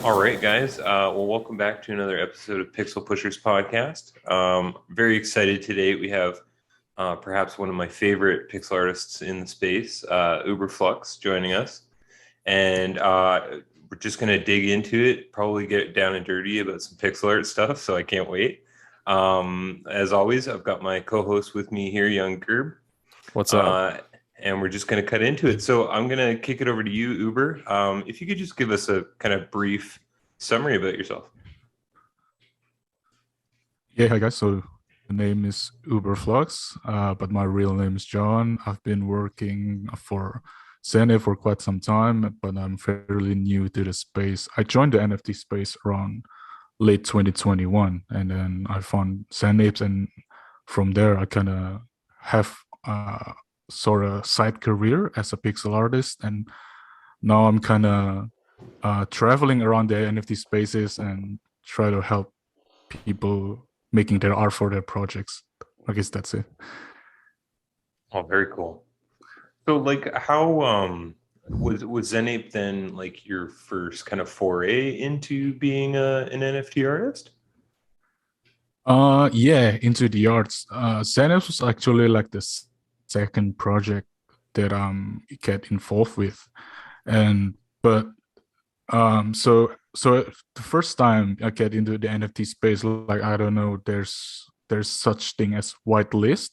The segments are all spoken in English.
All right, guys. Well, welcome back to another episode of Pixel Pushers Podcast. Very excited today. We have perhaps one of my favorite pixel artists in the space, UberFlux, joining us. And we're just going to dig into it, probably get down and dirty about some pixel art stuff. So I can't wait. As always, I've got my co-host with me here, Young Gerb. What's up? And we're just going to cut into it. So I'm going to kick it over to you, Uber. If you could just give us a kind of brief summary about yourself. Yeah, hi guys. So the name is UberFlux, but my real name is John. I've been working for ZenApe for quite some time, but I'm fairly new to the space. I joined the NFT space around late 2021, and then I found ZenApes, and from there I kind of have a sort of side career as a pixel artist, and now I'm kind of traveling around the NFT spaces and try to help people making their art for their projects. I guess that's it. Oh, very cool. So like how was ZenApe then like your first kind of foray into being an NFT artist? Yeah, into the arts. ZenApes was actually like the second project that get involved with. And but so the first time I get into the NFT space, like I don't know, there's such thing as whitelist,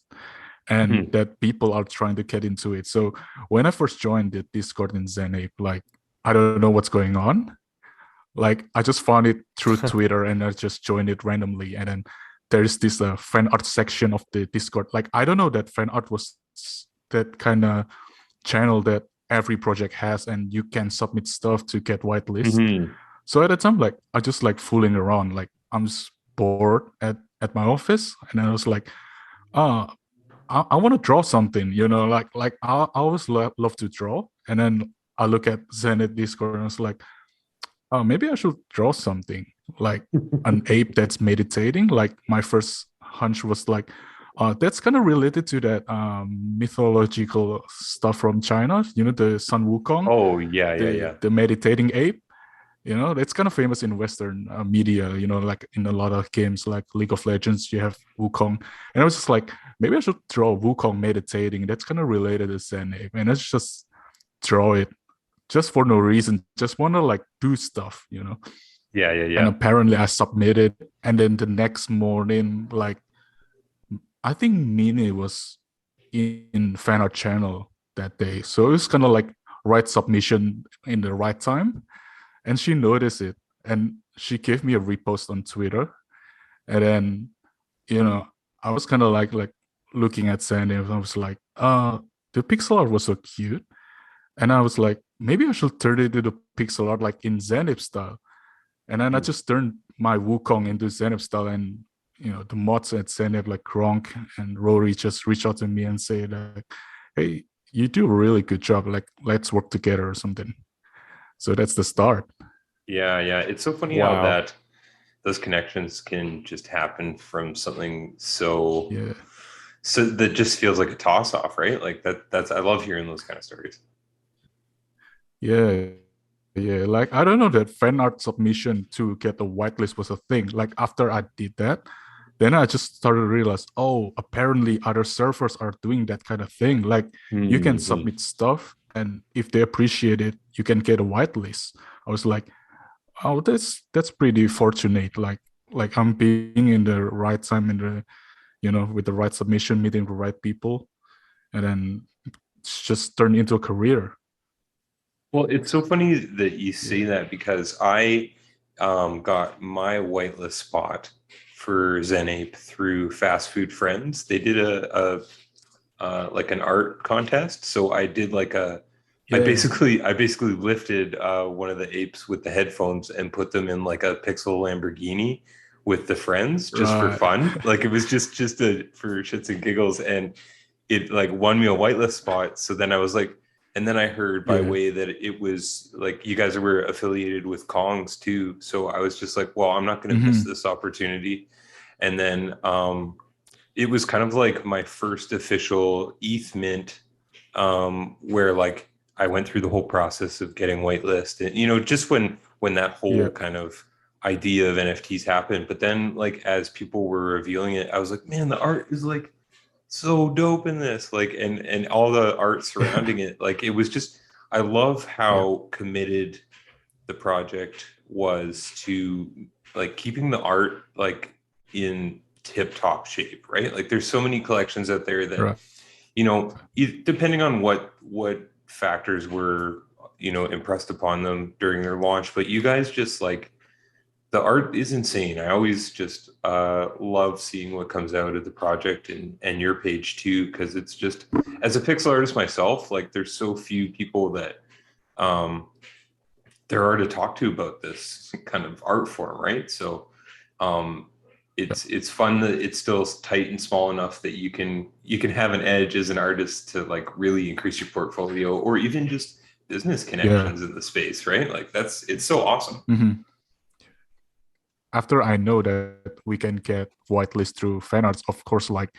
and that people are trying to get into it. So when I first joined the Discord in ZenApe, like I don't know what's going on. Like I just found it through Twitter and I just joined it randomly. And then there's this fan art section of the Discord. Like I don't know that fan art was that kind of channel that every project has, and you can submit stuff to get whitelist. So at the time, like I just like fooling around. Like I'm just bored at my office, and I was like, I want to draw something, like I always love to draw. And then I look at Zenit Discord and I was like, oh, maybe I should draw something like an ape that's meditating. Like my first hunch was like, that's kind of related to that mythological stuff from China, the Sun Wukong, Oh, yeah, yeah, the yeah. the meditating ape. It's kind of famous in Western media, like in a lot of games like League of Legends, you have Wukong. And I was just like, maybe I should draw Wukong meditating. That's kind of related to Zen Ape. And let's just draw it just for no reason. Just want to like do stuff. Yeah, yeah, And yeah. apparently I submitted. And then the next morning, like, I think Mini was in fan art channel that day. So it was kind of like right submission in the right time, and she noticed it and she gave me a repost on Twitter. And then I was kind of like looking at Sandy, and I was like, the pixel art was so cute, and I was like, maybe I should turn it into pixel art like in ZenApe style. And then I just turned my Wukong into ZenApe style, and the mods at ZenApe like Gronk and Rory just reach out to me and say like, hey, you do a really good job, like let's work together or something. So that's the start. Yeah, yeah. It's so funny how Wow. that those connections can just happen from something so Yeah. so that just feels like a toss off, right? Like that's I love hearing those kind of stories. Yeah. Yeah. Like I don't know that fan art submission to get the whitelist was a thing. Like after I did that, then I just started to realize, oh, apparently other servers are doing that kind of thing. Like you can Hmm. submit stuff, and if they appreciate it, you can get a whitelist. I was like, oh, that's pretty fortunate. Like I'm being in the right time, in the with the right submission, meeting the right people, and then it's just turned into a career. Well, it's so funny that you say Yeah. that because I got my whitelist spot for ZenApe through Fast Food Friends. They did a like an art contest. So I did like a Yeah. I basically lifted one of the apes with the headphones and put them in like a pixel Lamborghini with the friends just for Right. fun. Like it was just a for shits and giggles, and it like won me a whitelist spot. So then I was like, and then I heard by Yeah. way that it was like you guys were affiliated with Kongs too. So I was just like, well, I'm not going to miss Hmm. this opportunity. And then it was kind of like my first official ETH mint, where like I went through the whole process of getting whitelist, and just when that Yeah. whole kind of idea of NFTs happened. But then like as people were revealing it, I was like, man, the art is like so dope in this. Like and all the art surrounding it. Like it was just I love Yeah. how committed the project was to like keeping the art like in tip top shape, right? Like there's so many collections out there that Right. depending on what factors were impressed upon them during their launch, but you guys just like the art is insane. I always just love seeing what comes out of the project and your page too, because it's just as a pixel artist myself, like there's so few people that there are to talk to about this kind of art form, right? So it's fun that it's still tight and small enough that you can have an edge as an artist to like really increase your portfolio or even just business Yeah. connections in the space, right? Like it's so awesome. Mm-hmm. After I know that we can get whitelist through fan arts, of course, like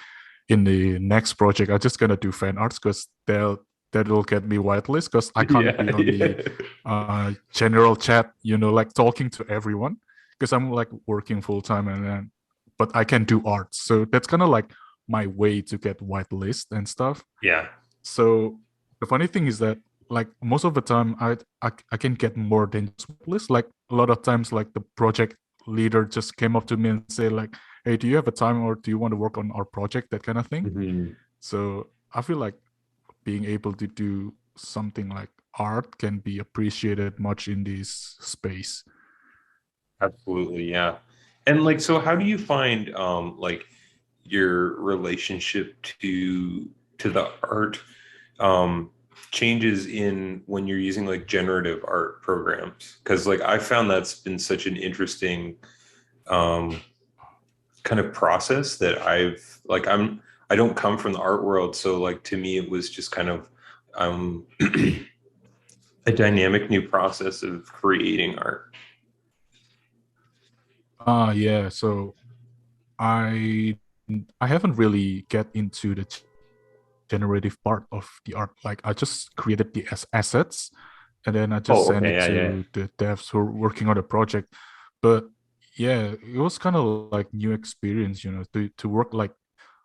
in the next project, I'm just gonna do fan arts because that'll get me whitelist because I can't Yeah, be on the general chat, like talking to everyone because I'm like working full time and then, but I can do art, so that's kind of like my way to get whitelist and stuff. yeah. So the funny thing is that like most of the time I can get more than just whitelist. Like a lot of times, like the project leader just came up to me and say like, hey, do you have a time or do you want to work on our project, that kind of thing. Mhm. So I feel like being able to do something like art can be appreciated much in this space. Absolutely, yeah. And like, so how do you find like your relationship to the art um changes in when you're using like generative art programs? Because like I found that's been such an interesting um kind of process that I don't come from the art world, so like to me it was just kind of um a dynamic new process of creating art. Yeah, so I I haven't really get into the generative part of the art. Like I just created the assets and then I just Oh, send okay, it yeah, yeah. to the devs who are working on the project. But yeah, it was kind of like new experience, to work like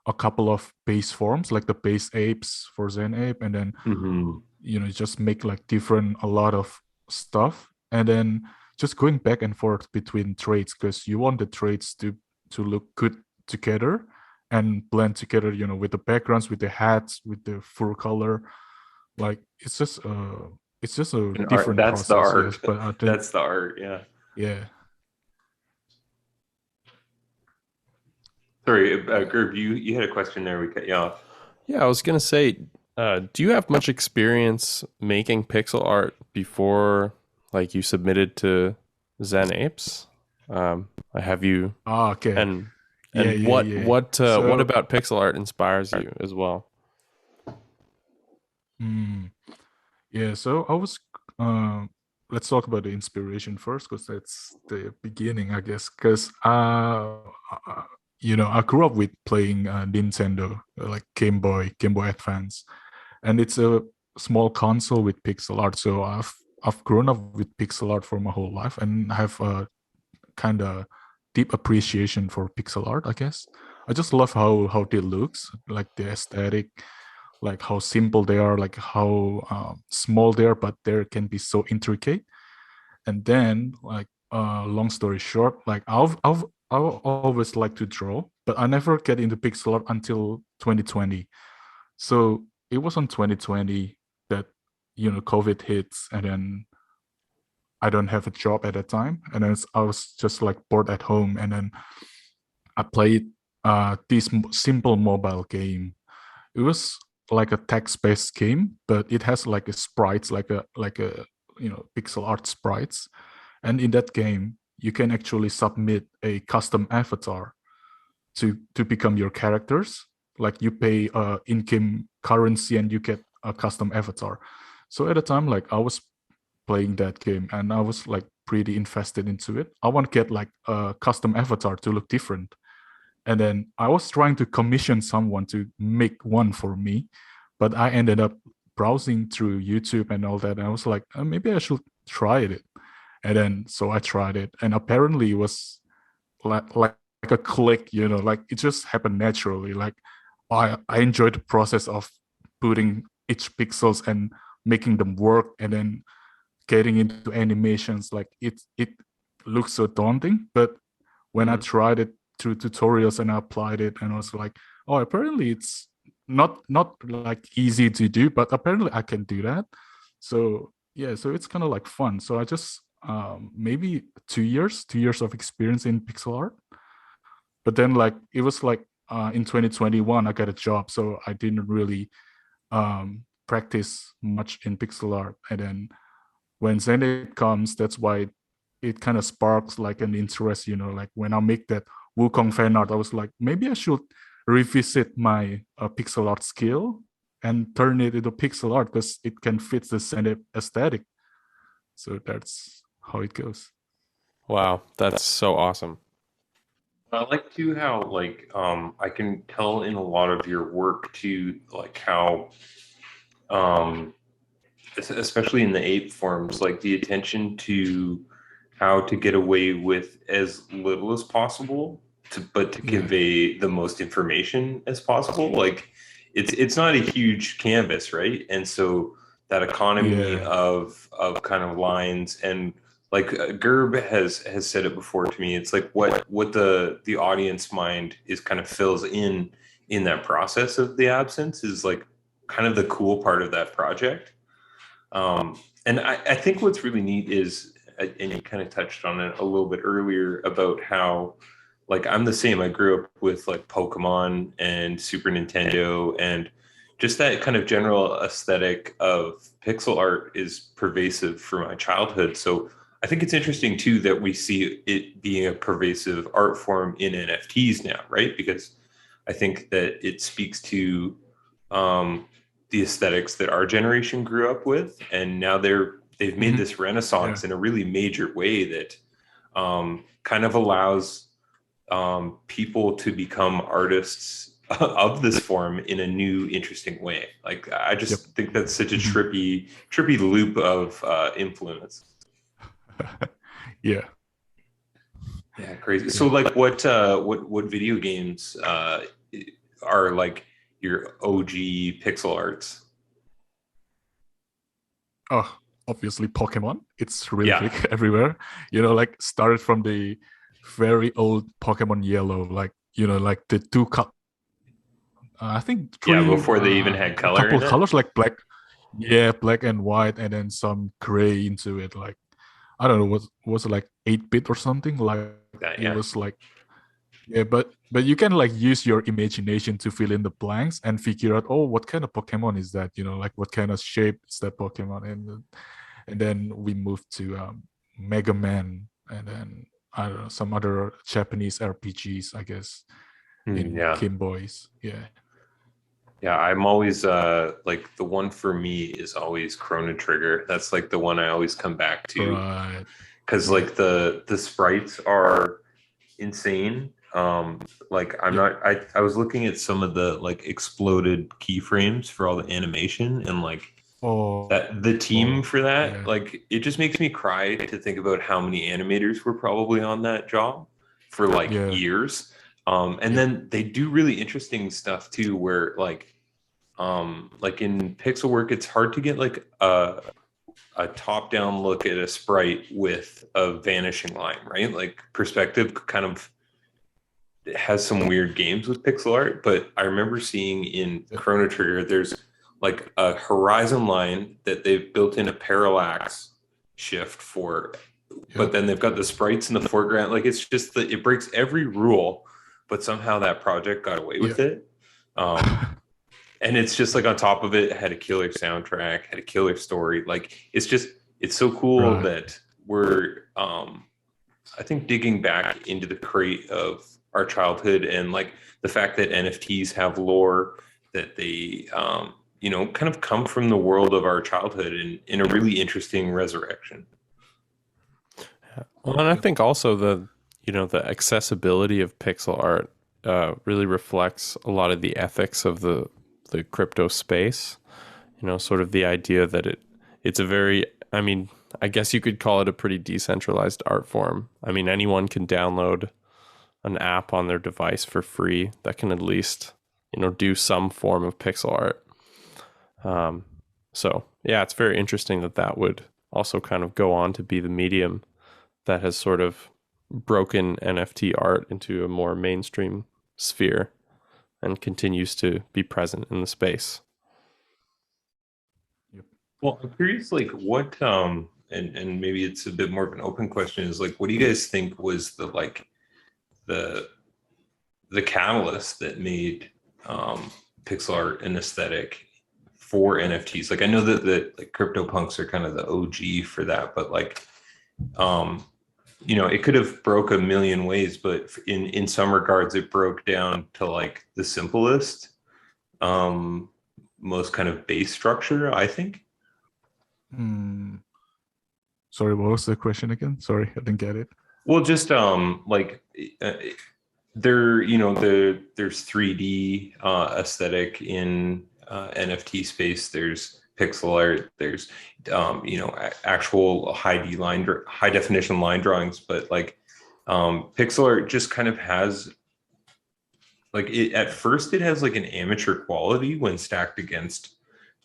a couple of base forms, like the base apes for ZenApe, and then Hmm. just make like different a lot of stuff, and then just going back and forth between traits because you want the traits to look good together and blend together, with the backgrounds, with the hats, with the fur color. Like it's just a And art, different that's the process, yes. art. But I think, That's the art, yeah. yeah. Sorry, Gerb, you had a question there. We cut you off. Yeah, I was gonna say, do you have much experience making pixel art before, like, you submitted to ZenApes? Have you, Okay. and Yeah, and yeah, what yeah. what So about pixel art inspires you as well? mm, yeah, so I was let's talk about the inspiration first because that's the beginning, I guess. Because uh, I grew up with playing Nintendo, like Game Boy Advance, and it's a small console with pixel art. So I've grown up with pixel art for my whole life, and I have a kind of deep appreciation for pixel art, I guess. I just love how they looks, like the aesthetic, like how simple they are, like how small they are, but they can be so intricate. And then, like, long story short, like I've always liked to draw, but I never get into pixel art until 2020. So it was on 2020 that COVID hits, and then I don't have a job at the time, and then I was just like bored at home, and then I played this simple mobile game. It was like a text-based game, but it has like a sprites, like a pixel art sprites. And in that game, you can actually submit a custom avatar to become your characters. Like you pay in-game currency and you get a custom avatar. So at the time, like I was playing that game and I was like pretty invested into it. I want to get like a custom avatar to look different. And then I was trying to commission someone to make one for me, but I ended up browsing through YouTube and all that. And I was like, maybe I should try it. And then so I tried it, and apparently it was like a click, like it just happened naturally. Like I enjoyed the process of putting each pixels and making them work, and then getting into animations. Like it looks so daunting, but when I tried it through tutorials and I applied it, and I was like, oh, apparently it's not like easy to do, but apparently I can do that. So yeah, so it's kind of like fun. So I just maybe 2 years of experience in pixel art. But then like it was like in 2021 I got a job, so I didn't really practice much in pixel art. And then when ZenApe comes, that's why it kind of sparks like an interest, like when I make that Wukong fan art, I was like, maybe I should revisit my pixel art skill and turn it into pixel art because it can fit the ZenApe aesthetic. So that's how it goes. Wow, that's so awesome. I like too how like I can tell in a lot of your work too, like how especially in the ape forms, like the attention to how to get away with as little as possible but to convey the most information as possible. Like it's not a huge canvas, right? And so that economy of kind of lines, and like Gerb has said it before to me, it's like what the audience mind is kind of fills in that process of the absence is like kind of the cool part of that project. And I think what's really neat is, and you kind of touched on it a little bit earlier about how, like, I'm the same. I grew up with like Pokemon and Super Nintendo, and just that kind of general aesthetic of pixel art is pervasive for my childhood. So I think it's interesting too that we see it being a pervasive art form in NFTs now, right? Because I think that it speaks to the aesthetics that our generation grew up with, and now they've made this renaissance in a really major way that kind of allows people to become artists of this form in a new, interesting way. Like I just think that's such a trippy loop of influence. Yeah, crazy. So like what video games are like your OG pixel arts? Oh, obviously Pokemon. It's really big everywhere. Like started from the very old Pokemon Yellow, like like the two I think three. Before they even had color. Couple colors like black, black and white, and then some gray into it. Like I don't know, was it like 8-bit or something? Like that, it was like but you can like use your imagination to fill in the blanks and figure out, oh, what kind of Pokemon is that? Like what kind of shape is that Pokemon? And then we moved to Mega Man, and then I don't know, some other Japanese RPGs, I guess, in Game Boys. Yeah, I'm always like the one for me is always Chrono Trigger. That's like the one I always come back to, because like the sprites are insane. Like I was looking at some of the like exploded keyframes for all the animation, and like that the team for that, like it just makes me cry to think about how many animators were probably on that job for like years. And then they do really interesting stuff too, where like in pixel work, it's hard to get like a top-down look at a sprite with a vanishing line, right? Like perspective kind of has some weird games with pixel art, but I remember seeing in Chrono Trigger, there's like a horizon line that they've built in a parallax shift for, but then they've got the sprites in the foreground. Like it's just that it breaks every rule, but somehow that project got away with it. And it's just like on top of it, had a killer soundtrack, had a killer story. Like it's so cool that we're I think digging back into the crate of our childhood, and like the fact that NFTs have lore that they kind of come from the world of our childhood in a really interesting resurrection. Well, and I think also the accessibility of pixel art really reflects a lot of the ethics of the crypto space. Sort of the idea that it's a very, I mean, I guess you could call it a pretty decentralized art form. I mean, anyone can download an app on their device for free that can at least, do some form of pixel art. So yeah, it's very interesting that would also kind of go on to be the medium that has sort of broken NFT art into a more mainstream sphere and continues to be present in the space. Well, I'm curious, like what, and maybe it's a bit more of an open question, is like, what do you guys think was the catalyst that made pixel art an aesthetic for NFTs? Like, I know that like CryptoPunks are kind of the OG for that, but like, it could have broke a million ways, but in some regards, it broke down to like the simplest, most kind of base structure, I think. Sorry, what was the question again? Sorry, I didn't get it. Well, just like there's 3D aesthetic in NFT space. There's pixel art. There's actual high definition line drawings. But like pixel art just kind of has like at first it has like an amateur quality when stacked against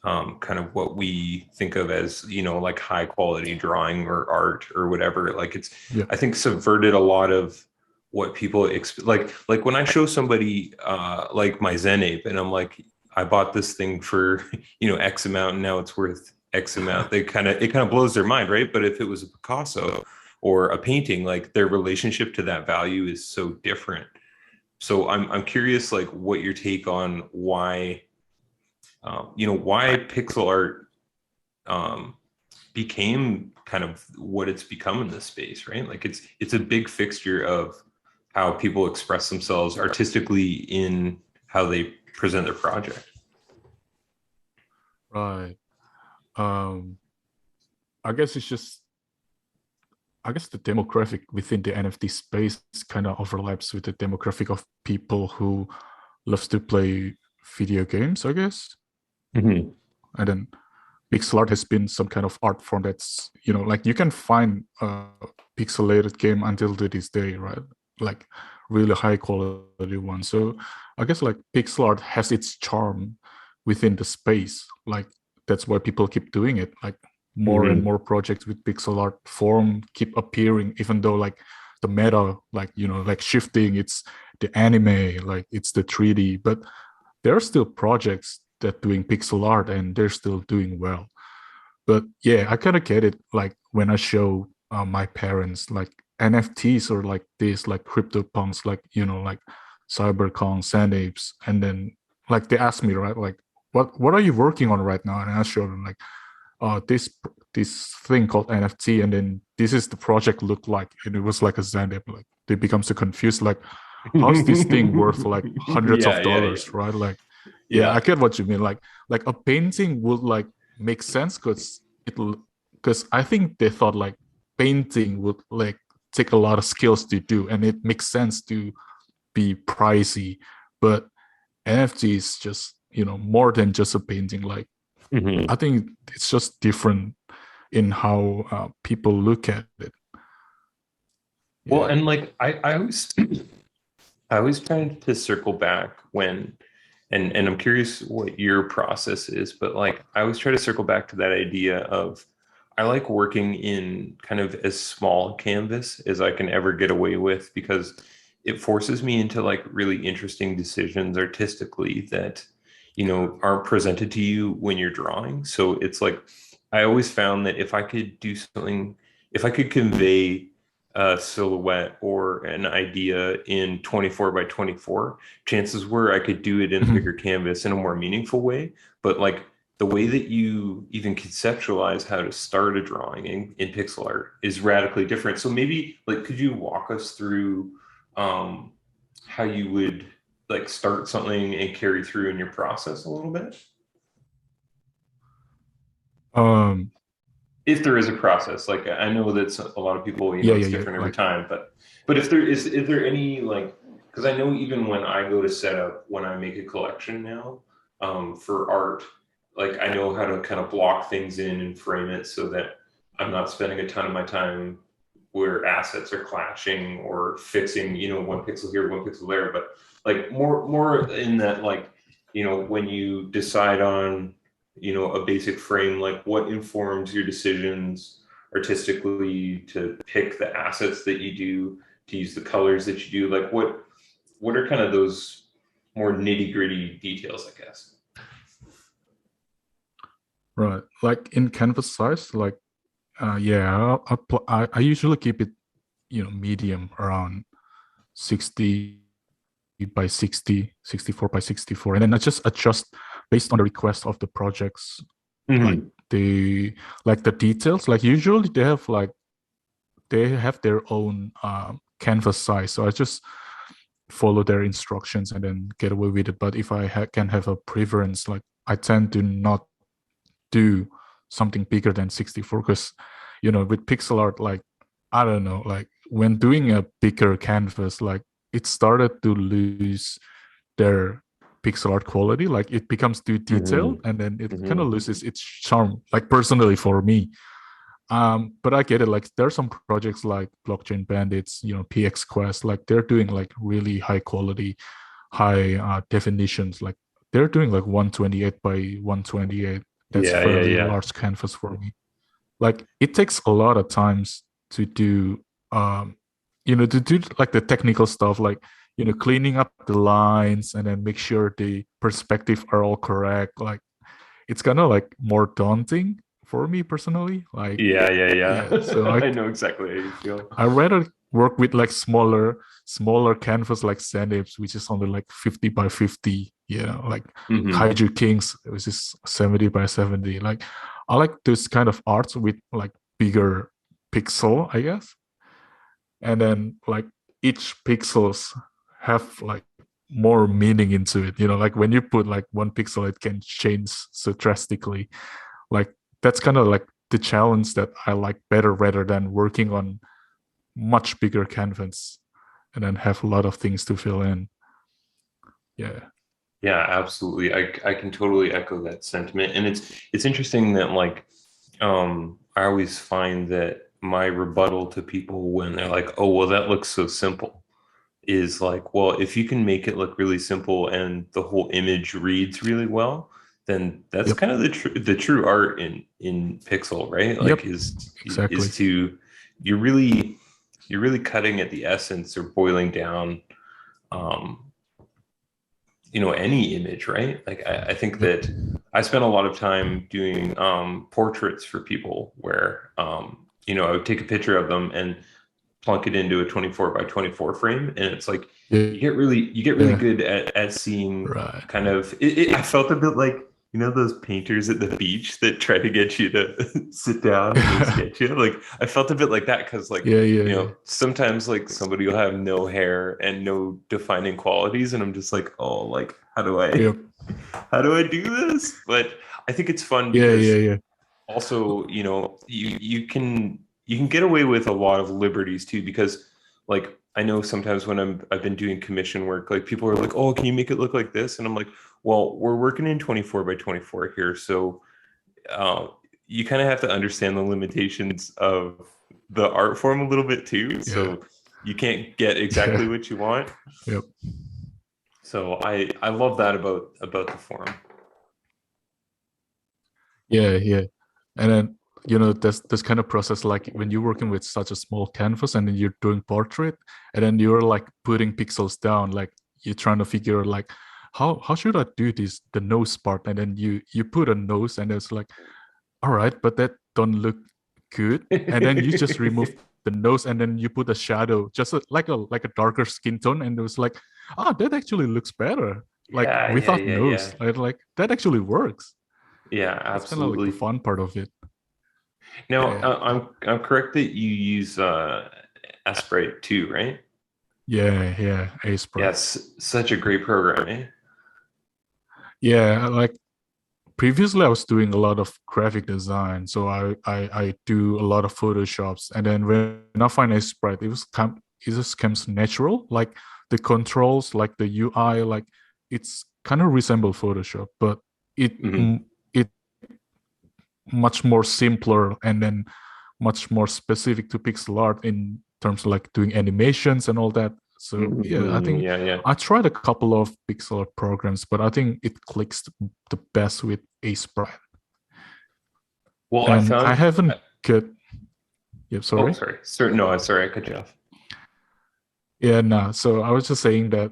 kind of what we think of as like high quality drawing or art or whatever. Like it's I think subverted a lot of what people like when I show somebody like my ZenApe and I'm like, I bought this thing for X amount and now it's worth X amount, it kind of blows their mind, right? But if it was a Picasso or a painting, like their relationship to that value is so different. So I'm curious, like what your take on why pixel art became kind of what it's become in this space, right? Like it's a big fixture of how people express themselves artistically in how they present their project. Right. I guess the demographic within the NFT space kind of overlaps with the demographic of people who loves to play video games, I guess. Mm-hmm. And then pixel art has been some kind of art form that's, like you can find a pixelated game until to this day, right? Like really high quality one. So I guess like pixel art has its charm within the space. Like that's why people keep doing it. Like more and more projects with pixel art form keep appearing, even though like the meta, like, like shifting, it's the anime, like it's the 3D, but there are still projects that doing pixel art and they're still doing well. But yeah, I kind of get it. Like when I show my parents like NFTs or like this, like CryptoPunks, like, like CyberCon, ZenApes, and then like they ask me, right, like what are you working on right now? And I show them like, this thing called NFT, and then this is the project look like, and it was like a ZenApe. Like they become so confused, like how's this thing worth like hundreds of dollars, right? Like I get what you mean. Like a painting would like make sense because I think they thought like painting would like take a lot of skills to do, and it makes sense to be pricey. But NFT is just more than just a painting. Like I think it's just different in how people look at it. Well, and like I always try to circle back when, and I'm curious what your process is, but like I always try to circle back to that idea of I like working in kind of as small canvas as I can ever get away with, because it forces me into like really interesting decisions artistically that aren't presented to you when you're drawing. So it's like I always found that if I could do something, if I could convey a silhouette or an idea in 24 by 24, chances were I could do it in a bigger canvas in a more meaningful way. But like the way that you even conceptualize how to start a drawing in pixel art is radically different. So maybe like, could you walk us through how you would like start something and carry through in your process a little bit? If there is a process, like I know that a lot of people, it's different every time, but if there is there any like, because I know even when I go to set up, when I make a collection now for art, like I know how to kind of block things in and frame it so that I'm not spending a ton of my time where assets are clashing or fixing, one pixel here, one pixel there, but like more in that, like, when you decide on, a basic frame, like what informs your decisions artistically to pick the assets that you do, to use the colors that you do, like what are kind of those more nitty-gritty details, I guess? Right. Like in canvas size, like yeah, I usually keep it, medium around 60 by 60, 64 by 64, and then I just adjust based on the request of the projects. Like the details, like usually they have their own canvas size, so I just follow their instructions and then get away with it. But if I can have a preference, like I tend to not do something bigger than 64, because with pixel art, like I don't know, like when doing a bigger canvas, like it started to lose their pixel art quality. Like it becomes too detailed, and then it kind of loses its charm, like personally for me. But I get it. Like there are some projects like Blockchain Bandits, PX Quest, like they're doing like really high quality, high definitions. Like they're doing like 128 by 128. That's fairly large canvas for me. Like it takes a lot of times to do, to do like the technical stuff, like cleaning up the lines and then make sure the perspective are all correct. Like it's kind of like more daunting for me personally. Like so I know exactly how you feel. I rather work with like smaller canvas like ZenApes, which is only like 50 by 50, like Kaiju Kings, which is 70 by 70. Like I like this kind of arts with like bigger pixel, I guess. And then like each pixels have like more meaning into it. Like when you put like one pixel, it can change so drastically. Like that's kind of like the challenge that I like better, rather than working on much bigger canvas and then have a lot of things to fill in. Yeah, absolutely. I can totally echo that sentiment. And it's interesting that like I always find that my rebuttal to people when they're like, oh, well, that looks so simple, is like, well, if you can make it look really simple and the whole image reads really well, then that's kind of the true art in pixel, right? Like exactly. is to you're really cutting at the essence or boiling down any image, right? Like I think that I spent a lot of time doing portraits for people where I would take a picture of them and plunk it into a 24 by 24 frame, and it's like you get really good at seeing kind of I felt a bit like those painters at the beach that try to get you to sit down and sketch you. Like I felt a bit like that, because like sometimes like somebody will have no hair and no defining qualities, and I'm just like, oh, like how do I do this? But I think it's fun because also you can get away with a lot of liberties too, because like I know sometimes when I've been doing commission work, like people are like, oh, can you make it look like this? And I'm like, well, we're working in 24 by 24 here, so you kind of have to understand the limitations of the art form a little bit too. So you can't get exactly what you want. So I love that about the forum. And then this kind of process, like when you're working with such a small canvas and then you're doing portrait, and then you're like putting pixels down, like you're trying to figure like how should I do this, the nose part, and then you put a nose and it's like, all right, but that don't look good, and then you just remove the nose and then you put a shadow, just like a darker skin tone, and it was like, that actually looks better, like without nose. Like that actually works. Absolutely. That's kind of like the fun part of it. Now, I'm correct that you use Sprite too, right? Sprite. Yes, such a great program, eh? Like previously I was doing a lot of graphic design, so I do a lot of photoshops, and then when I find Sprite, it just comes natural, like the controls, like the UI, like it's kind of resemble Photoshop, but it much more simpler, and then much more specific to pixel art in terms of like doing animations and all that. So yeah, I think I tried a couple of pixel art programs, but I think it clicks the best with Sprite. Well, and I haven't got. Yep, sorry. Oh, sorry. No, I'm sorry. I cut you off. Yeah, no. So I was just saying that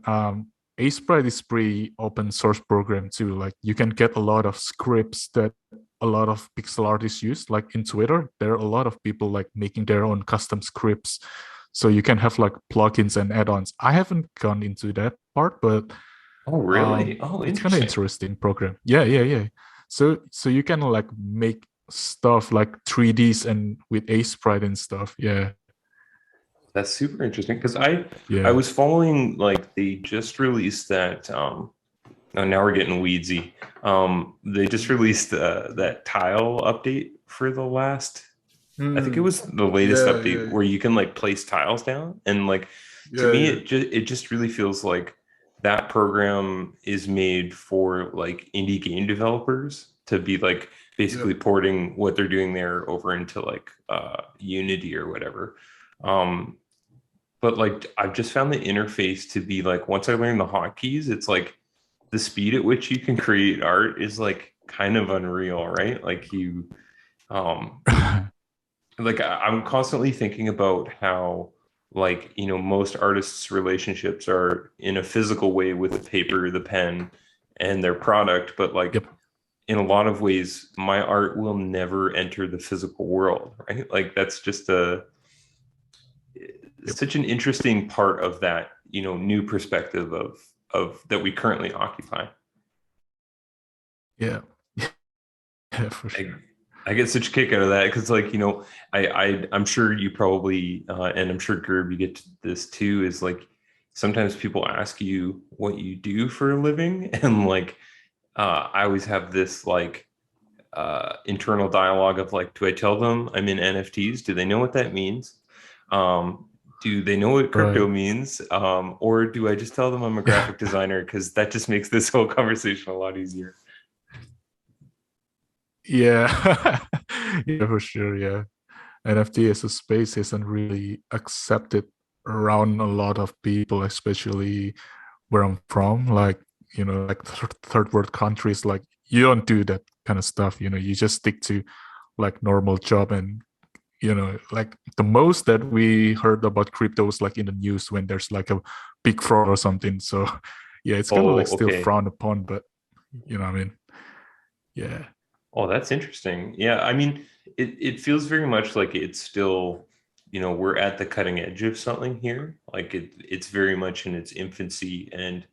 Sprite is pretty open source program too. Like you can get a lot of scripts that a lot of pixel artists use. Like in Twitter, there are a lot of people like making their own custom scripts. So you can have like plugins and add-ons. I haven't gone into that part, but oh really? It's kind of interesting program. Yeah. So you can like make stuff like 3Ds and with Sprite and stuff. Yeah. That's super interesting because I was following, like, they just released that oh, now we're getting weedsy. They just released that tile update for the last I think it was the latest update where you can like place tiles down, and like to me it just really feels like that program is made for like indie game developers to be like basically porting what they're doing there over into like Unity or whatever. But like I've just found the interface to be like, once I learned the hotkeys, it's like the speed at which you can create art is like kind of unreal, right? Like you like I'm constantly thinking about how, like, you know, most artists' relationships are in a physical way with the paper, the pen, and their product, but like in a lot of ways my art will never enter the physical world, right? Like that's just such an interesting part of that, you know, new perspective of that we currently occupy. Yeah, for sure. I get such a kick out of that because, like, you know, I'm sure you probably and I'm sure Gerb, you get to this too, is like sometimes people ask you what you do for a living, and like I always have this like internal dialogue of like, do I tell them I'm in NFTs? Do they know what that means? Do they know what crypto means? Or do I just tell them I'm a graphic designer? Because that just makes this whole conversation a lot easier. Yeah, yeah, for sure. Yeah, NFT as a space isn't really accepted around a lot of people, especially where I'm from. Like, you know, like third world countries, like you don't do that kind of stuff. You know, you just stick to like normal job, and you know, like the most that we heard about crypto was like in the news when there's like a big fraud or something. So yeah, it's kind of like still frowned upon, but you know what I mean? Yeah. Oh, that's interesting. Yeah, I mean, it feels very much like it's still, you know, we're at the cutting edge of something here. Like it's very much in its infancy, and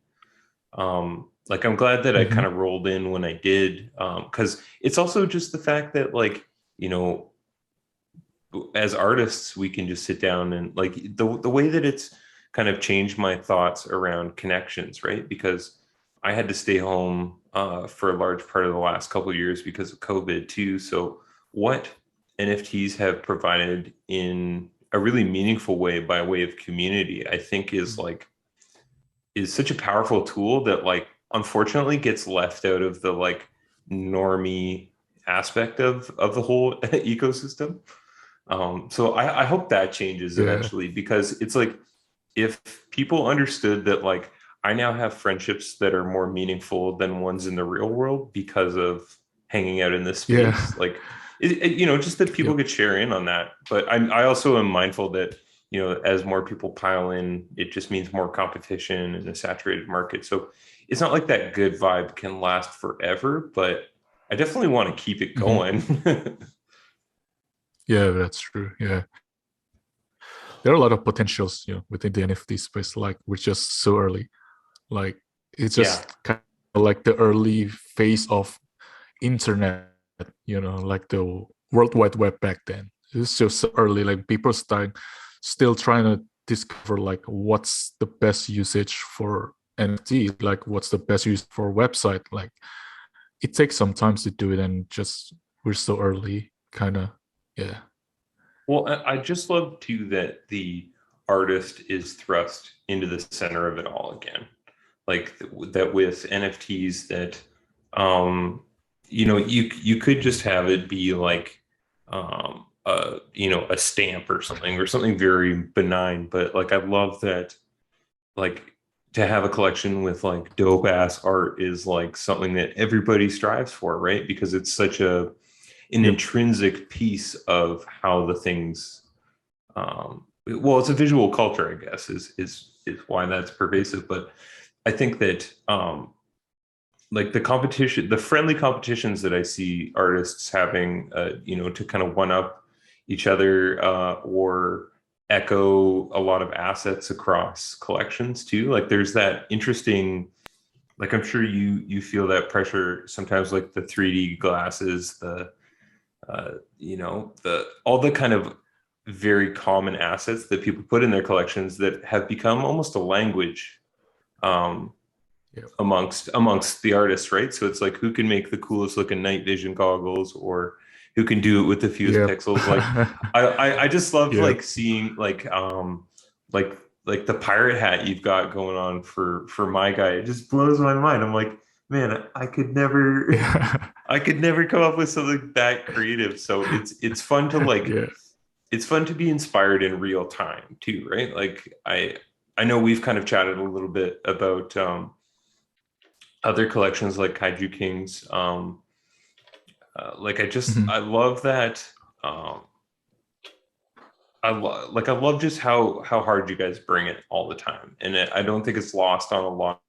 like I'm glad that I kind of rolled in when I did, because it's also just the fact that, like, you know, as artists we can just sit down and like the way that it's kind of changed my thoughts around connections, right? Because I had to stay home for a large part of the last couple of years because of COVID too. So what NFTs have provided in a really meaningful way by way of community, I think is such a powerful tool that, like, unfortunately gets left out of the like normie aspect of the whole ecosystem. So I hope that changes eventually, because it's like, if people understood that, like, I now have friendships that are more meaningful than ones in the real world because of hanging out in this space. Like, you know, just that people could share in on that. But I also am mindful that, you know, as more people pile in, it just means more competition in a saturated market. So it's not like that good vibe can last forever, but I definitely want to keep it going. Yeah, that's true. Yeah. There are a lot of potentials, you know, within the NFT space. Like, we're just so early. Like, it's just kind of like the early phase of internet, you know, like the World Wide Web back then. It's just so early. Like, people still trying to discover like what's the best usage for NFT, like what's the best use for a website. Like, it takes some time to do it, and just we're so early, kind of. Yeah. Well, I just love too that the artist is thrust into the center of it all again. Like that with NFTs, that you know, you could just have it be like you know, a stamp or something very benign. But like, I love that, like, to have a collection with like dope ass art is like something that everybody strives for, right? Because it's such an intrinsic piece of how the things, well, it's a visual culture, I guess, is why that's pervasive. But I think that like the competition, the friendly competitions that I see artists having, you know, to kind of one up each other, or echo a lot of assets across collections too. Like there's that interesting, like I'm sure you feel that pressure sometimes, like the 3D glasses, the you know, the all the kind of very common assets that people put in their collections that have become almost a language. Um, amongst the artists, right? So it's like, who can make the coolest looking night vision goggles, or who can do it with the fewest pixels. Like I just love like seeing like like the pirate hat you've got going on for my guy. It just blows my mind. I'm like, man, I could never I could never come up with something that creative. So it's fun to like it's fun to be inspired in real time too, right? Like I know we've kind of chatted a little bit about other collections like Kaiju Kings. Like I love that. I love just how hard you guys bring it all the time, and I don't think it's lost on a lot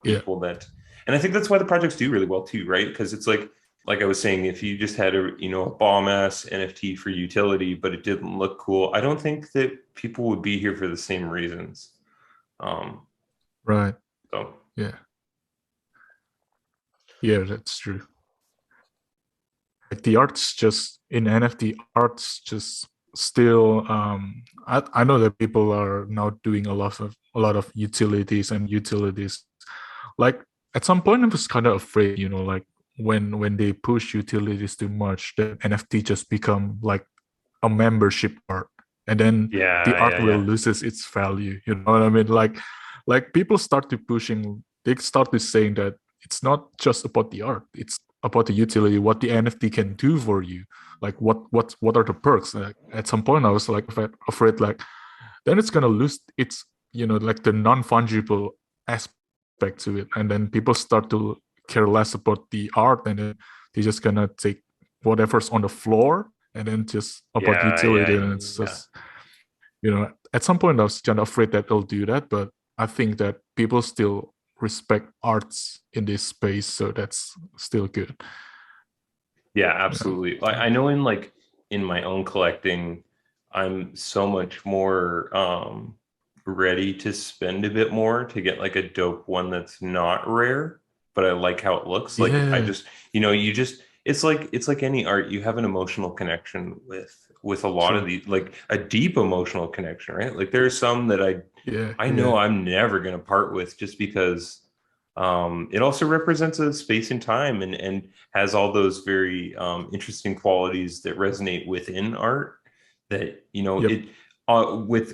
of people that. And I think that's why the projects do really well too, right? Because it's like I was saying, if you just had a, you know, a bomb ass NFT for utility, but it didn't look cool, I don't think that people would be here for the same reasons. Right. So yeah, that's true. Like the art's just in NFT, art's just still I know that people are now doing a lot of utilities. Like at some point I was kind of afraid, you know, like when they push utilities too much, the NFT just become like a membership art, and then the art will loses its value, you know what I mean? Like people start to pushing, they start to saying that it's not just about the art, it's about the utility, what the NFT can do for you, like what are the perks. Like, at some point I was like afraid like then it's gonna lose its, you know, like the non-fungible aspect to it, and then people start to care less about the art, and then they're just gonna take whatever's on the floor and then just about utility. And it's just, you know, at some point I was kind of afraid that they'll do that, but I think that people still respect arts in this space, so that's still good. Yeah, absolutely. I know in my own collecting, I'm so much more ready to spend a bit more to get like a dope one that's not rare, but I like how it looks. Like I just, you know, it's like any art, you have an emotional connection with a lot of these, like a deep emotional connection, right? Like there are some that I know I'm never gonna part with, just because it also represents a space and time, and has all those very interesting qualities that resonate within art, that, you know, it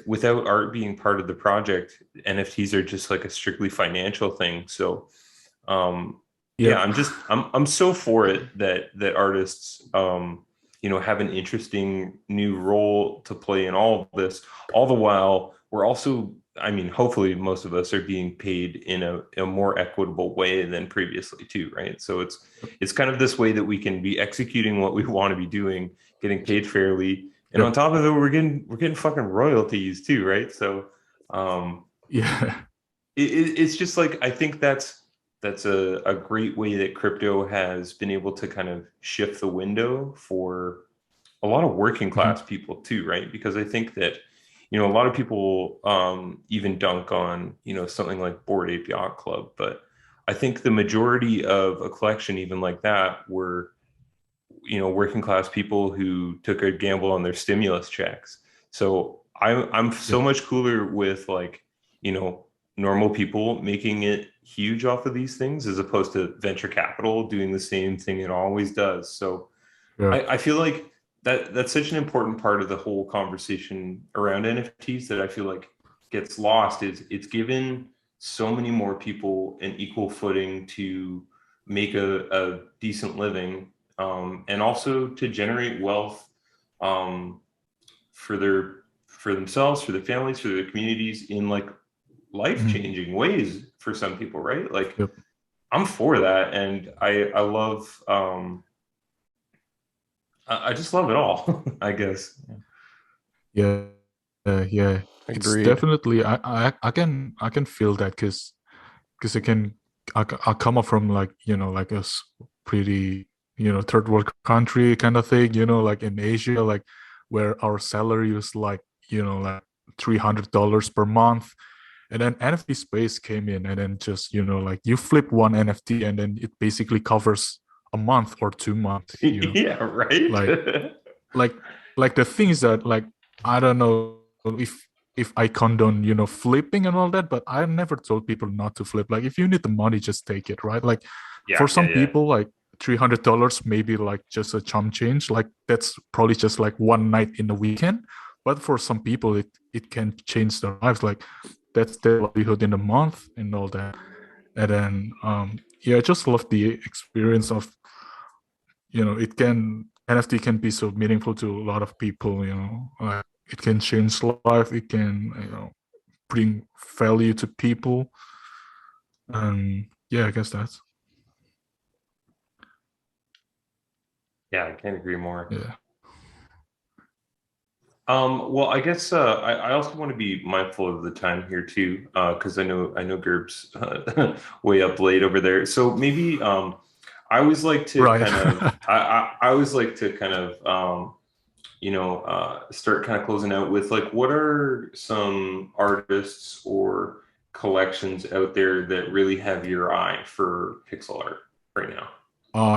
without art being part of the project, NFTs are just like a strictly financial thing. So I'm so for it that artists you know, have an interesting new role to play in all of this, all the while we're also, I mean, hopefully most of us are being paid in a more equitable way than previously too, right? So it's kind of this way that we can be executing what we want to be doing, getting paid fairly, and on top of it, we're getting fucking royalties too, right? So it's just like, I think that's a great way that crypto has been able to kind of shift the window for a lot of working class people too, right? Because I think that, you know, a lot of people even dunk on, you know, something like Bored Ape Yacht Club, but I think the majority of a collection, even like that, were, you know, working class people who took a gamble on their stimulus checks. So I'm so much cooler with, like, you know, normal people making it huge off of these things, as opposed to venture capital doing the same thing it always does. So I feel like that's such an important part of the whole conversation around NFTs that I feel like gets lost, is it's given so many more people an equal footing to make a decent living, and also to generate wealth for themselves, for their families, for their communities in like life-changing ways for some people, right? Like Yep. I'm for that, and I love I just love it all, I guess. Yeah, yeah. It's Agreed. definitely I can feel that because I come up from like like a pretty third world country kind of thing, like in Asia, like where our salary was like like $300 per month, and then NFT space came in, and then just like you flip one NFT and then it basically covers a month or 2 months, Yeah, right. like like like the things that like I don't know if I condone flipping and all that, but I never told people not to flip. Like if you need the money, just take it, right? Like for some people, like $300 maybe like just a chump change, like that's probably just like one night in the weekend, but for some people it can change their lives, like that's their livelihood in a month and all that. And then yeah, I just love the experience of it can NFT can be so meaningful to a lot of people, like it can change life, it can bring value to people. And yeah, I guess that's Yeah, I can't agree more. yeah. Well, I guess I also want to be mindful of the time here too, because I know Gerb's way up late over there. So maybe I always like to Right. kind of I always like to kind of start kind of closing out with like what are some artists or collections out there that really have your eye for pixel art right now?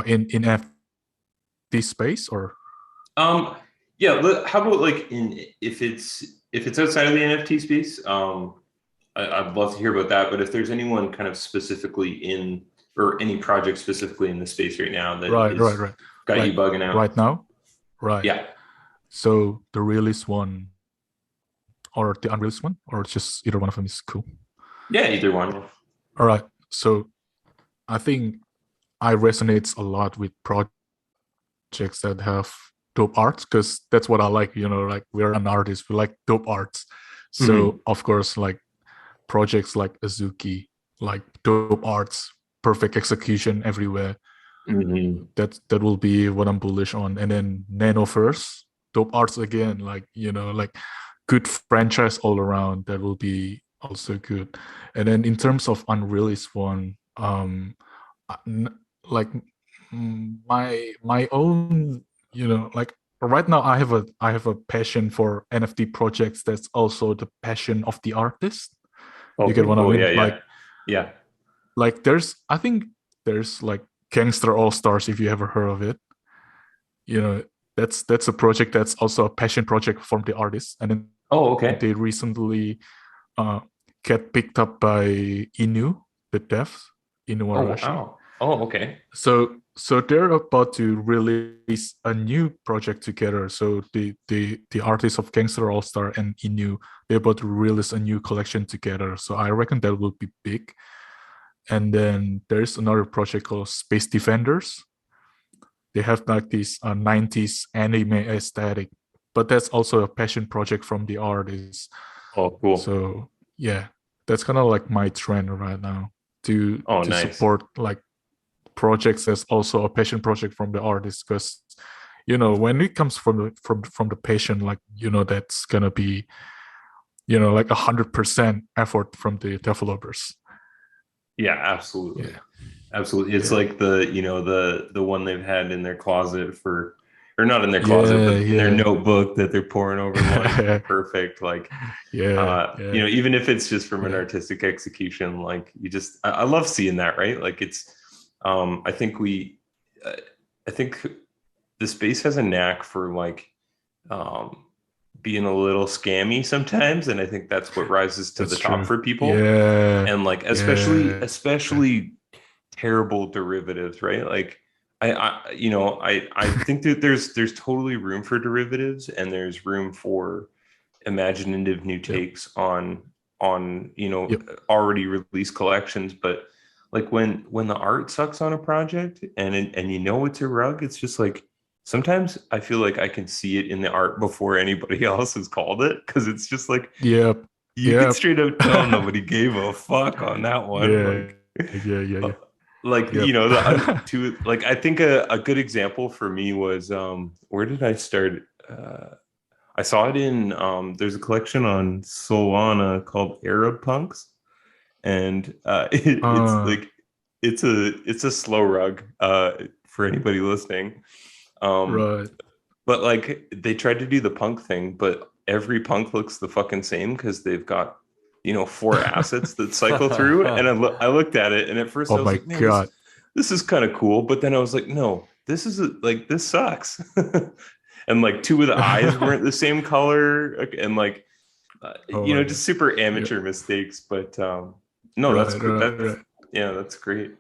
In FT space or Yeah, how about like if it's outside of the NFT space, I'd love to hear about that. But if there's anyone kind of specifically in or any project specifically in the space right now that right, is got you like bugging out, right now, right? yeah, So the release one or the unreleased one, or just either one of them is cool. yeah, either one. All right. So I think I resonates a lot with projects that have dope arts because that's what I like. Like we're an artist, we like dope arts. So of course, like projects like Azuki, like dope arts, perfect execution everywhere. That will be what I'm bullish on. And then Nanoverse, dope arts again, like like good franchise all around. That will be also good. And then in terms of unreleased one, like my own, like right now I have a passion for NFT projects. That's also the passion of the artist. You get Okay, what I cool. mean? Yeah, yeah. Like I think there's like Gangster All Stars, if you ever heard of it. That's a project that's also a passion project from the artist, and then Oh, okay. they recently uh get picked up by Inu, the devs, Inu Oh, Arashi. wow. Oh, okay. So they're about to release a new project together. So the artists of Gangster All Star and Inu, they're about to release a new collection together. So I reckon that will be big. And then there's another project called Space Defenders. They have like this 90s anime aesthetic, but that's also a passion project from the artists. Oh, cool. So yeah, that's kind of like my trend right now to Oh, nice. support like projects as also a passion project from the artist, because when it comes from the passion, like that's gonna be like 100% effort from the developers. Yeah, absolutely. Yeah. Absolutely. It's Yeah. like the one they've had in their closet for, or not in their closet, but in their notebook that they're pouring over one. Perfect. Like, even if it's just from an artistic execution, like I love seeing that, right? Like it's, I think I think the space has a knack for like, being a little scammy sometimes, and I think that's what rises to the top for people. Yeah. And like especially terrible derivatives, right? Like I think that there's totally room for derivatives, and there's room for imaginative new takes on already released collections. But like when the art sucks on a project and it's a rug, it's just like sometimes I feel like I can see it in the art before anybody else has called it, because it's just like Yep. you can Yep. straight up tell nobody gave a fuck on that one. Yeah. Yeah. Like Yep. like I think a good example for me was where did I start? I saw it in there's a collection on Solana called Arab Punks, and it's Uh, like it's a slow rug for anybody listening. right. But like they tried to do the punk thing, but every punk looks the fucking same because they've got, 4 assets that cycle through. And I looked at it, and at first Oh I was my like, man, god. this is kind of cool. But then I was like, no, this is like this sucks. And like 2 of the eyes weren't the same color, and like Oh my god. just super Yep. amateur mistakes. But no, that's Right. cool. Right. Right. Yeah, that's great.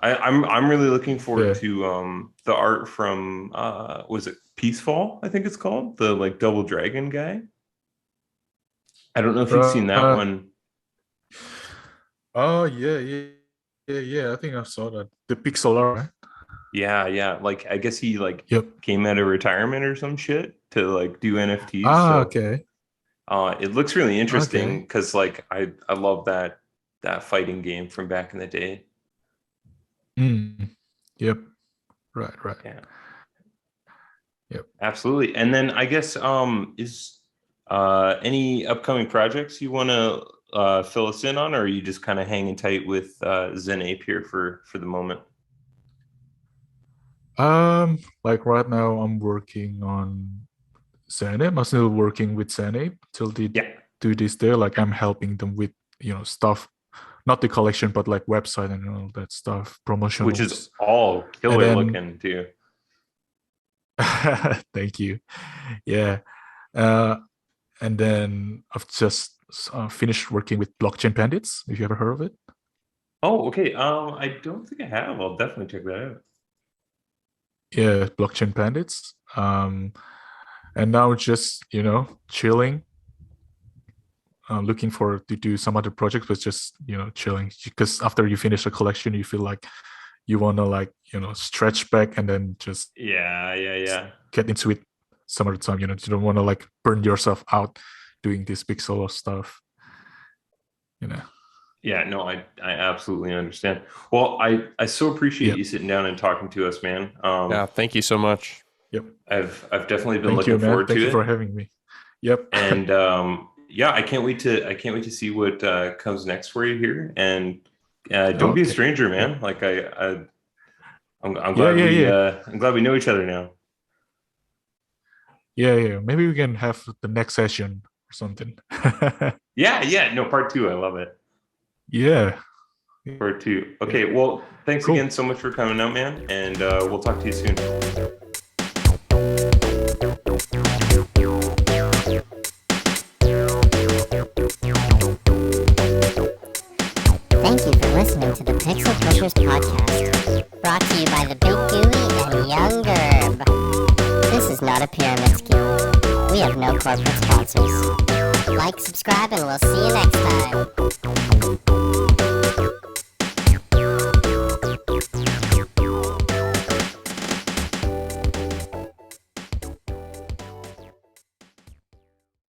I'm really looking forward Yeah. to the art from was it Peacefall, I think it's called, the like double dragon guy. I don't know if you've seen that Right. one. Oh yeah. I think I saw that. The pixel art, right? Yeah. Like I guess he like Yep. came out of retirement or some shit to like do NFTs. Ah, So okay. it looks really interesting Okay. because like I love that fighting game from back in the day. Yep. Right. Yeah. Yep. Absolutely. And then I guess is any upcoming projects you want to fill us in on, or are you just kind of hanging tight with ZenApe here for the moment? Like right now I'm working on ZenApe. I'm still working with ZenApe till the Yeah, to this day. Like I'm helping them with stuff, not the collection, but like website and all that stuff, which is promotionals. all And killer then looking too. thank you. Yeah. Uh, and then I've just finished working with Blockchain Bandits. If you ever heard of it? Oh, okay. I don't think I have. I'll definitely check that out. Yeah, Blockchain Bandits. And now just chilling, looking for to do some other projects, but just chilling, because after you finish a collection, you feel like you want to like stretch back and then just Yeah. get into it some other time. You don't want to like burn yourself out doing this big solo stuff. Yeah, no, I absolutely understand. Well, I so appreciate Yep. you sitting down and talking to us, man. Yeah, thank you so much. Yep. I've definitely been Thank you, looking man. forward Thank to you for it. having me. Yep. And yeah, I can't wait to see what comes next for you here. And don't be a Okay. stranger, man. Yep. Like I'm glad I'm glad we know each other now. Yeah. Maybe we can have the next session or something. Yeah. No, part 2. I love it. Yeah. Part 2. Okay. Well, thanks Cool. again so much for coming out, man. And we'll talk to you soon. Thank you for listening to the Pixel Pushers podcast, brought to you by the Big Gooey and Young Gerb. This is not a pyramid scheme. We have no corporate sponsors. Like, subscribe, and we'll see you next time.